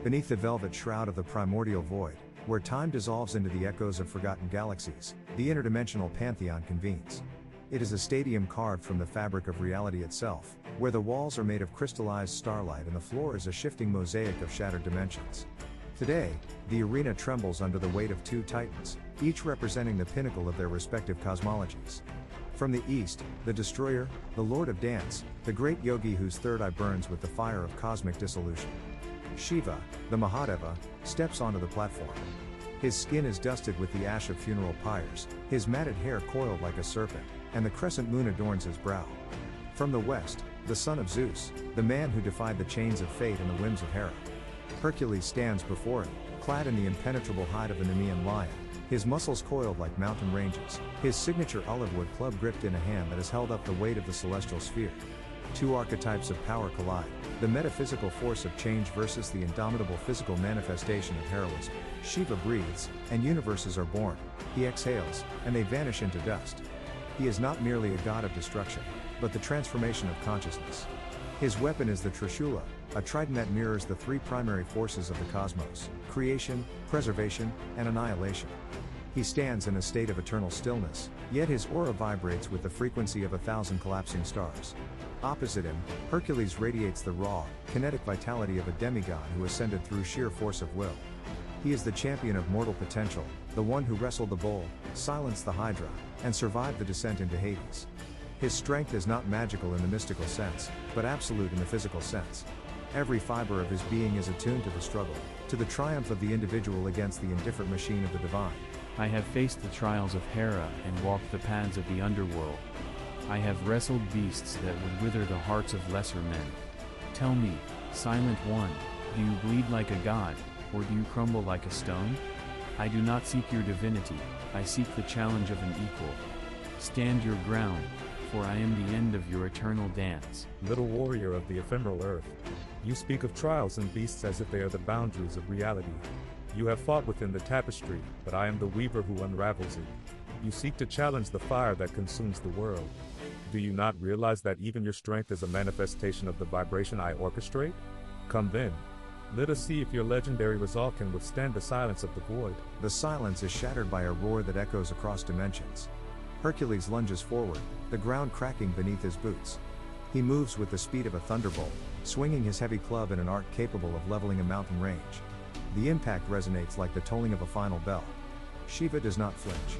Beneath the velvet shroud of the primordial void, where time dissolves into the echoes of forgotten galaxies, the interdimensional pantheon convenes. It is a stadium carved from the fabric of reality itself, where the walls are made of crystallized starlight and the floor is a shifting mosaic of shattered dimensions. Today, the arena trembles under the weight of two titans, each representing the pinnacle of their respective cosmologies. From the east, the destroyer, the lord of dance, the great yogi whose third eye burns with the fire of cosmic dissolution. Shiva, the Mahadeva, steps onto the platform. His skin is dusted with the ash of funeral pyres, his matted hair coiled like a serpent, and the crescent moon adorns his brow. From the west, the son of Zeus, the man who defied the chains of fate and the whims of Hera. Hercules stands before him, clad in the impenetrable hide of the Nemean lion, his muscles coiled like mountain ranges, his signature olive wood club gripped in a hand that has held up the weight of the celestial sphere. Two archetypes of power collide, the metaphysical force of change versus the indomitable physical manifestation of heroism. Shiva breathes, and universes are born. He exhales, and they vanish into dust. He is not merely a god of destruction, but the transformation of consciousness. His weapon is the Trishula, a trident that mirrors the three primary forces of the cosmos: creation, preservation, and annihilation. He stands in a state of eternal stillness, yet his aura vibrates with the frequency of 1,000 collapsing stars. Opposite him, Hercules radiates the raw, kinetic vitality of a demigod who ascended through sheer force of will. He is the champion of mortal potential, the one who wrestled the bull, silenced the Hydra, and survived the descent into Hades. His strength is not magical in the mystical sense, but absolute in the physical sense. Every fiber of his being is attuned to the struggle, to the triumph of the individual against the indifferent machine of the divine. I have faced the trials of Hera and walked the paths of the underworld. I have wrestled beasts that would wither the hearts of lesser men. Tell me, Silent One, do you bleed like a god, or do you crumble like a stone? I do not seek your divinity, I seek the challenge of an equal. Stand your ground, for I am the end of your eternal dance. Little warrior of the ephemeral earth, you speak of trials and beasts as if they are the boundaries of reality. You have fought within the tapestry, but I am the weaver who unravels it. You seek to challenge the fire that consumes the world. Do you not realize that even your strength is a manifestation of the vibration I orchestrate? Come then. Let us see if your legendary resolve can withstand the silence of the void. The silence is shattered by a roar that echoes across dimensions. Hercules lunges forward, the ground cracking beneath his boots. He moves with the speed of a thunderbolt, swinging his heavy club in an arc capable of leveling a mountain range. The impact resonates like the tolling of a final bell. Shiva does not flinch.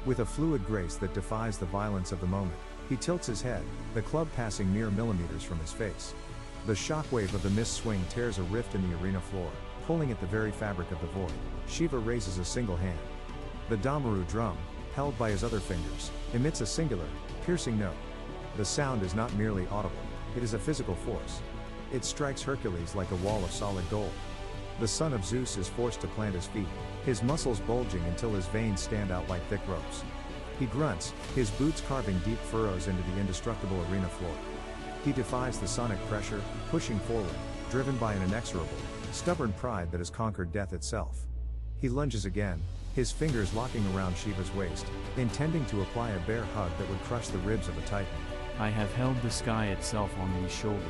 With a fluid grace that defies the violence of the moment, he tilts his head, the club passing mere millimeters from his face. The shockwave of the mist swing tears a rift in the arena floor, pulling at the very fabric of the void. Shiva raises a single hand. The Damaru drum, held by his other fingers, emits a singular, piercing note. The sound is not merely audible, it is a physical force. It strikes Hercules like a wall of solid gold. The son of Zeus is forced to plant his feet, his muscles bulging until his veins stand out like thick ropes. He grunts, his boots carving deep furrows into the indestructible arena floor. He defies the sonic pressure, pushing forward, driven by an inexorable, stubborn pride that has conquered death itself. He lunges again, his fingers locking around Shiva's waist, intending to apply a bear hug that would crush the ribs of a titan. I have held the sky itself on these shoulders.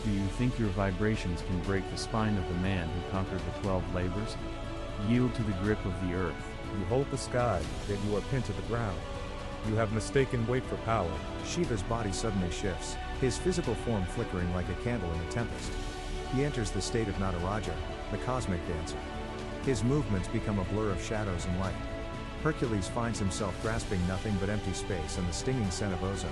Do you think your vibrations can break the spine of the man who conquered the 12 labors? Yield to the grip of the earth. You hold the sky, yet you are pinned to the ground. You have mistaken weight for power. Shiva's body suddenly shifts, his physical form flickering like a candle in a tempest. He enters the state of Nataraja, the cosmic dancer. His movements become a blur of shadows and light. Hercules finds himself grasping nothing but empty space and the stinging scent of ozone.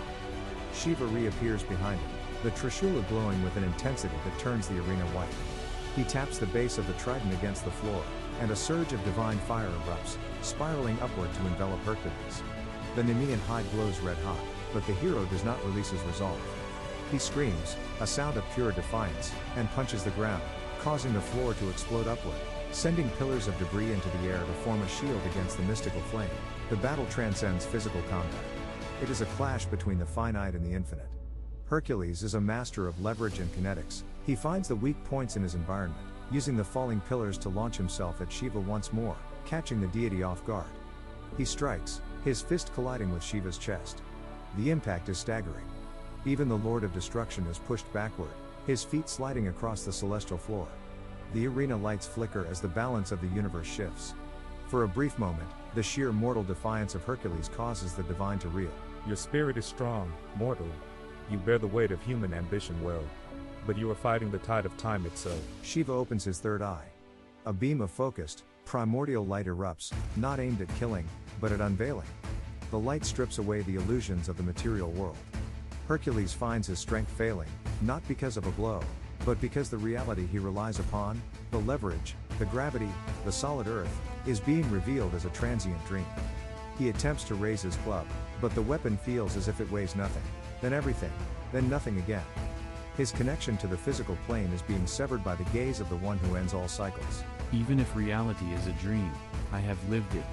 Shiva reappears behind him, the Trishula glowing with an intensity that turns the arena white. He taps the base of the trident against the floor, and a surge of divine fire erupts, spiraling upward to envelop Hercules. The Nemean hide glows red hot, but the hero does not release his resolve. He screams, a sound of pure defiance, and punches the ground, causing the floor to explode upward, sending pillars of debris into the air to form a shield against the mystical flame. The battle transcends physical combat. It is a clash between the finite and the infinite. Hercules is a master of leverage and kinetics. He finds the weak points in his environment, using the falling pillars to launch himself at Shiva once more, catching the deity off guard. He strikes, his fist colliding with Shiva's chest. The impact is staggering. Even the Lord of Destruction is pushed backward, his feet sliding across the celestial floor. The arena lights flicker as the balance of the universe shifts. For a brief moment, the sheer mortal defiance of Hercules causes the divine to reel. Your spirit is strong, mortal. You bear the weight of human ambition well. But you are fighting the tide of time itself. Shiva opens his third eye. A beam of focused, primordial light erupts, not aimed at killing, but at unveiling. The light strips away the illusions of the material world. Hercules finds his strength failing, not because of a blow, but because the reality he relies upon, the leverage, the gravity, the solid earth, is being revealed as a transient dream. He attempts to raise his club, but the weapon feels as if it weighs nothing, then everything, then nothing again. His connection to the physical plane is being severed by the gaze of the one who ends all cycles. Even if reality is a dream, I have lived it.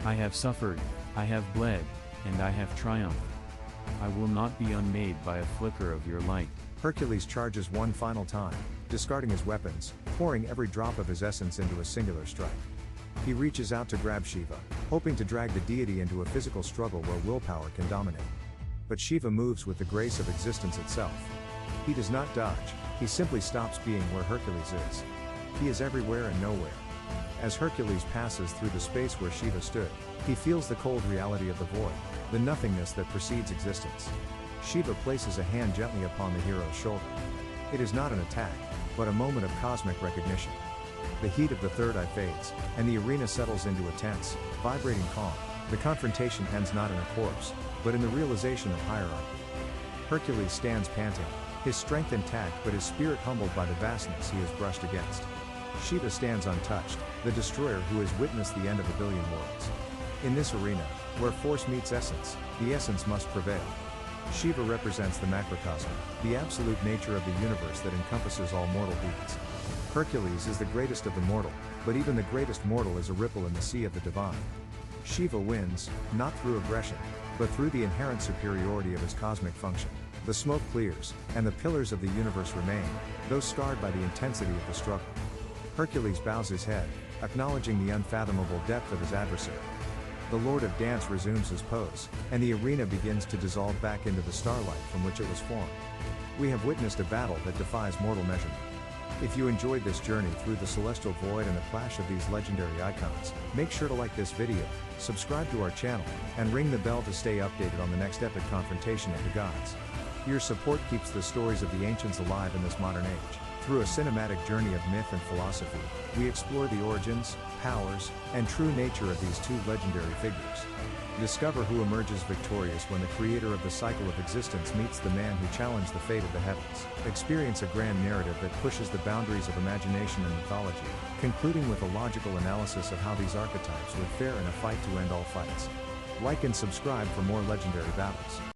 I have suffered, I have bled, and I have triumphed. I will not be unmade by a flicker of your light. Hercules charges one final time, discarding his weapons, pouring every drop of his essence into a singular strike. He reaches out to grab Shiva, hoping to drag the deity into a physical struggle where willpower can dominate. But Shiva moves with the grace of existence itself. He does not dodge, he simply stops being where Hercules is. He is everywhere and nowhere. As Hercules passes through the space where Shiva stood, he feels the cold reality of the void, the nothingness that precedes existence. Shiva places a hand gently upon the hero's shoulder. It is not an attack, but a moment of cosmic recognition. The heat of the third eye fades, and the arena settles into a tense, vibrating calm. The confrontation ends not in a corpse, but in the realization of hierarchy. Hercules stands panting, his strength intact but his spirit humbled by the vastness he has brushed against. Shiva stands untouched, the destroyer who has witnessed the end of a billion worlds. In this arena, where force meets essence, the essence must prevail. Shiva represents the macrocosm, the absolute nature of the universe that encompasses all mortal beings. Hercules is the greatest of the mortal, but even the greatest mortal is a ripple in the sea of the divine. Shiva wins, not through aggression, but through the inherent superiority of his cosmic function. The smoke clears, and the pillars of the universe remain, though scarred by the intensity of the struggle. Hercules bows his head, acknowledging the unfathomable depth of his adversary. The Lord of Dance resumes his pose, and the arena begins to dissolve back into the starlight from which it was formed. We have witnessed a battle that defies mortal measurement. If you enjoyed this journey through the celestial void and the clash of these legendary icons, make sure to like this video, subscribe to our channel, and ring the bell to stay updated on the next epic confrontation of the gods. Your support keeps the stories of the ancients alive in this modern age. Through a cinematic journey of myth and philosophy, we explore the origins, powers, and true nature of these two legendary figures. Discover who emerges victorious when the creator of the cycle of existence meets the man who challenged the fate of the heavens. Experience a grand narrative that pushes the boundaries of imagination and mythology, concluding with a logical analysis of how these archetypes would fare in a fight to end all fights. Like and subscribe for more legendary battles.